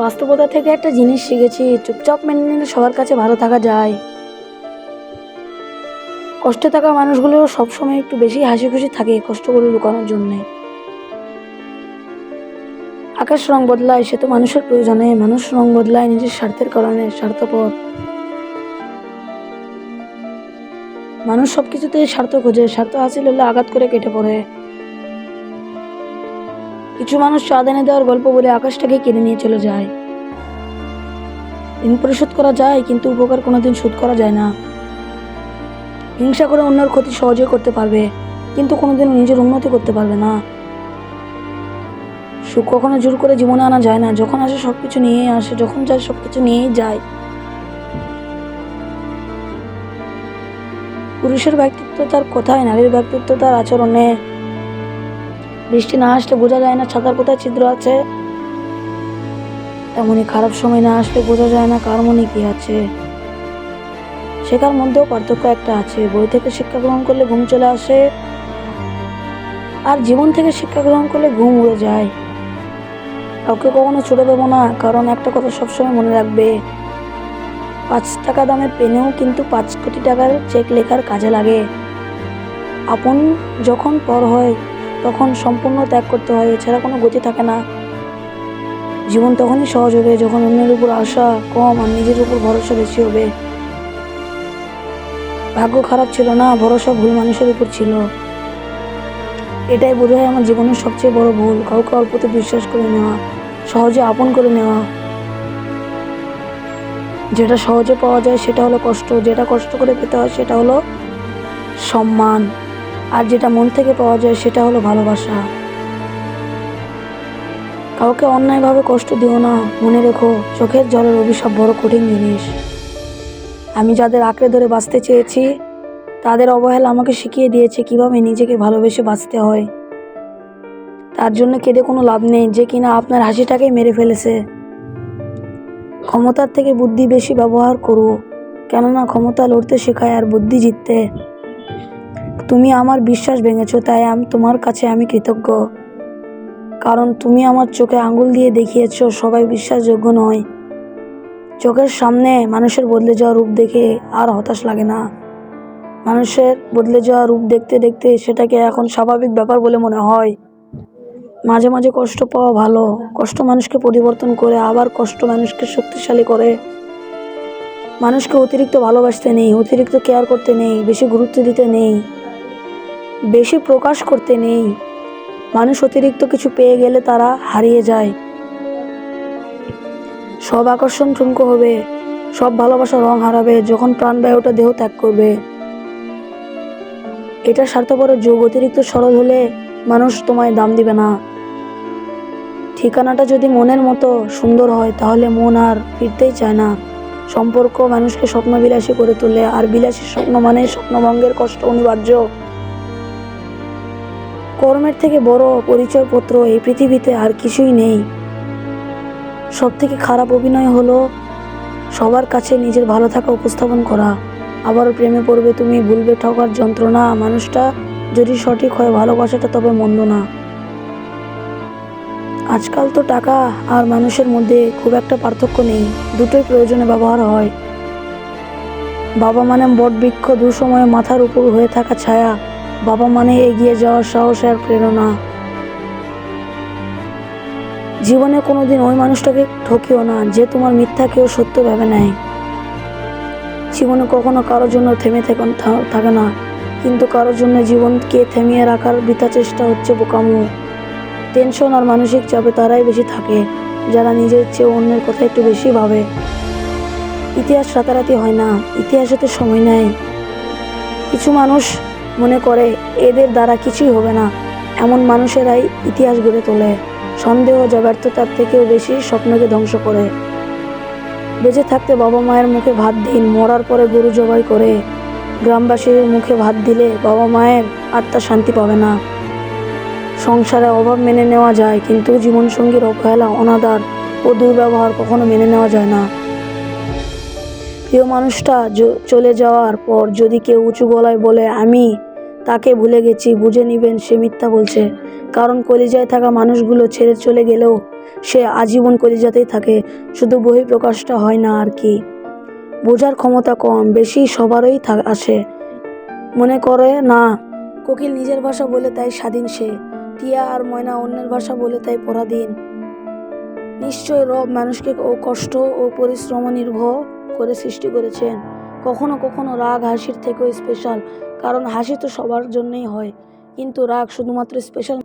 বাস্তবতা থেকে একটা জিনিস শিখেছি, চুপচাপ মেনে নিলে সবার কাছে ভালো থাকা যায়। কষ্টে থাকা মানুষগুলো সবসময় একটু বেশি হাসি খুশি থাকে কষ্টগুলো লুকানোর জন্যে। আকাশ রং বদলায় সে তো মানুষের প্রয়োজনে, মানুষ রং বদলায় নিজের স্বার্থের কারণে, স্বার্থপর মানুষ সবকিছুতে স্বার্থ খোঁজে, স্বার্থ হাসিল হলে আঘাত করে কেটে পড়ে। কিছু মানুষ চাঁদ এনে দেওয়ার গল্প বলে আকাশটাকে কেড়ে নিয়ে চলে যায়। ঋণ পরিশোধ করা যায়, কিন্তু উপকার কোনোদিন শোধ করা যায় না। হিংসা করে অন্যের ক্ষতি সহজে করতে পারবে, কিন্তু কোনোদিন নিজের উন্নতি করতে পারবে না। সুখ কখনো জোর করে জীবনে আনা যায় না, যখন আসে সবকিছু নিয়েই আসে, যখন যায় সবকিছু নিয়েই যায়। পুরুষের ব্যক্তিত্ব তার কথায়, নারীর ব্যক্তিত্ব তার আচরণে। বৃষ্টি না আসলে বোঝা যায় না ছাতার কোথায় ছিদ্র আছে, তেমনি খারাপ সময় না আসলে বোঝা যায় না কার মনে কি আছে। শেখার মধ্যেও পার্থক্য একটা আছে, বই থেকে শিক্ষা গ্রহণ করলে ঘুম চলে আসে, আর জীবন থেকে শিক্ষা গ্রহণ করলে ঘুম উড়ে যায়। কাউকে কখনো ছোট দেবো না, কারণ একটা কথা সবসময় মনে রাখবে, 5 টাকা দামের পেনেও কিন্তু 5 কোটি টাকার চেক লেখার কাজে লাগে। আপন যখন পর হয় তখন সম্পূর্ণ ত্যাগ করতে হয়, এছাড়া কোনো গতি থাকে না। জীবন তখনই সহজ হবে যখন অন্যের উপর আশা কম আর নিজের উপর ভরসা বেশি হবে। ভাগ্য খারাপ ছিল না, ভরসা ভুল মানুষের উপর ছিল। এটাই বোধহয় আমার জীবনের সবচেয়ে বড় ভুল, কাউকে অল্পতে বিশ্বাস করে নেওয়া, সহজে আপন করে নেওয়া। যেটা সহজে পাওয়া যায় সেটা হলো কষ্ট, যেটা কষ্ট করে পেতে হয় সেটা হলো সম্মান, আর যেটা মন থেকে পাওয়া যায় সেটা হলো ভালোবাসা। কাউকে অন্যায়ভাবে কষ্ট দিও না, মনে রেখো চোখের জলের অভিশাপ বড় কঠিন জিনিস। আমি যাদের আঁকড়ে ধরে বাঁচতে চেয়েছি তাদের অবহেলা আমাকে শিখিয়ে দিয়েছে কিভাবে নিজেকে ভালোবেসে বাঁচতে হয়। তার জন্য কেঁদে কোনো লাভ নেই, যে কিনা আপনার হাসিটাকেই মেরে ফেলেছে। ক্ষমতার থেকে বুদ্ধি বেশি ব্যবহার করো, কেননা ক্ষমতা লড়তে শেখায় আর বুদ্ধি জিততে। তুমি আমার বিশ্বাস ভেঙেছো, তাই তোমার কাছে আমি কৃতজ্ঞ, কারণ তুমি আমার চোখে আঙুল দিয়ে দেখিয়েছো সবাই বিশ্বাসযোগ্য নয়। চোখের সামনে মানুষের বদলে যাওয়া রূপ দেখে আর হতাশ লাগে না। মানুষের বদলে যাওয়া রূপ দেখতে দেখতে সেটাকে এখন স্বাভাবিক ব্যাপার বলে মনে হয়। মাঝে মাঝে কষ্ট পাওয়া ভালো, কষ্ট মানুষকে পরিবর্তন করে, আবার কষ্ট মানুষকে শক্তিশালী করে। মানুষকে অতিরিক্ত ভালোবাসতে নেই, অতিরিক্ত কেয়ার করতে নেই, বেশি গুরুত্ব দিতে নেই, বেশি প্রকাশ করতে নেই। মানুষ অতিরিক্ত কিছু পেয়ে গেলে তারা হারিয়ে যায়। সব আকর্ষণ ঠুনকো হবে, সব ভালোবাসা রং হারাবে যখন প্রাণবায়ুটা দেহ ত্যাগ করবে। এটা স্বার্থপরের যুগ, অতিরিক্ত সরল হলে মানুষ তোমায় দাম দিবে না। ঠিকানাটা যদি মনের মতো সুন্দর হয় তাহলে মন আর ফিরতেই চায় না। সম্পর্ক মানুষকে স্বপ্নবিলাসী করে তোলে, আর বিলাসী স্বপ্ন মানে স্বপ্নভঙ্গের কষ্ট অনিবার্য। কর্মের থেকে বড় পরিচয়পত্র এই পৃথিবীতে আর কিছুই নেই। সব থেকে খারাপ অভিনয় হলো সবার কাছে নিজের ভালো থাকা উপস্থাপন করা। আবারও প্রেমে পড়বে তুমি, ভুলবে ঠকার যন্ত্রণা। মানুষটা যদি সঠিক হয় ভালোবাসাটা তবে মন্দ না। আজকাল তো টাকা আর মানুষের মধ্যে খুব একটা পার্থক্য নেই, দুটোই প্রয়োজনে ব্যবহার হয়। বাবা মানে বটবৃক্ষ, দুঃসময়ে মাথার উপর হয়ে থাকা ছায়া। বাবা মানে এগিয়ে যাওয়ার সাহস আর প্রেরণা। জীবনে কোনোদিন ওই মানুষটাকে ঠকিও না যে তোমার মিথ্যাকেও সত্য ভেবে নেয়। জীবনে কখনো কারোর জন্য থেমে থাকে না, কিন্তু কারোর জন্য জীবনকে থামিয়ে রাখার বৃথা চেষ্টা হচ্ছে বোকামো। টেনশন আর মানসিক চাপে তারাই বেশি থাকে যারা নিজের চেয়ে অন্যের কথা একটু বেশি ভাবে। ইতিহাস রাতারাতি হয় না, ইতিহাসেতে সময় নেয়। কিছু মানুষ মনে করে এদের দ্বারা কিছুই হবে না, এমন মানুষেরাই ইতিহাস গড়ে তোলে। সন্দেহ যা ব্যর্থতার থেকেও বেশি স্বপ্নকে ধ্বংস করে। বেঁচে থাকতে বাবা মায়ের মুখে ভাত দিন, মরার পরে গরু জবাই করে গ্রামবাসীর মুখে ভাত দিলে বাবা মায়ের আত্মা শান্তি পাবে না। সংসারে অভাব মেনে নেওয়া যায়, কিন্তু জীবনসঙ্গীর অবহেলা, অনাদর ও দুর্ব্যবহার কখনো মেনে নেওয়া যায় না। প্রিয় মানুষটা চলে যাওয়ার পর যদি কেউ উঁচু গলায় বলে আমি তাকে ভুলে গেছি, বুঝে নিবেন সে মিথ্যা বলছে। কারণ কলিজায় থাকা মানুষগুলো ছেড়ে চলে গেলেও সে আজীবন কলিজাতেই থাকে, শুধু বহিঃপ্রকাশটা হয় না আর কি। বোঝার ক্ষমতা কম বেশি সবারই আসে, মনে করে না কোকিল নিজের ভাষা বলে তাই স্বাধীন সে, টিয়া আর ময়না অন্যের ভাষা বলে তাই পরাধীন। নিশ্চয় রব মানুষকে ও কষ্ট ও পরিশ্রম নির্ভর করে সৃষ্টি করেছেন। কখনো কখনো রাগ হাসির থেকেও স্পেশাল, কারণ হাসি তো সবার জন্যই হয়, কিন্তু রাগ শুধুমাত্র স্পেশাল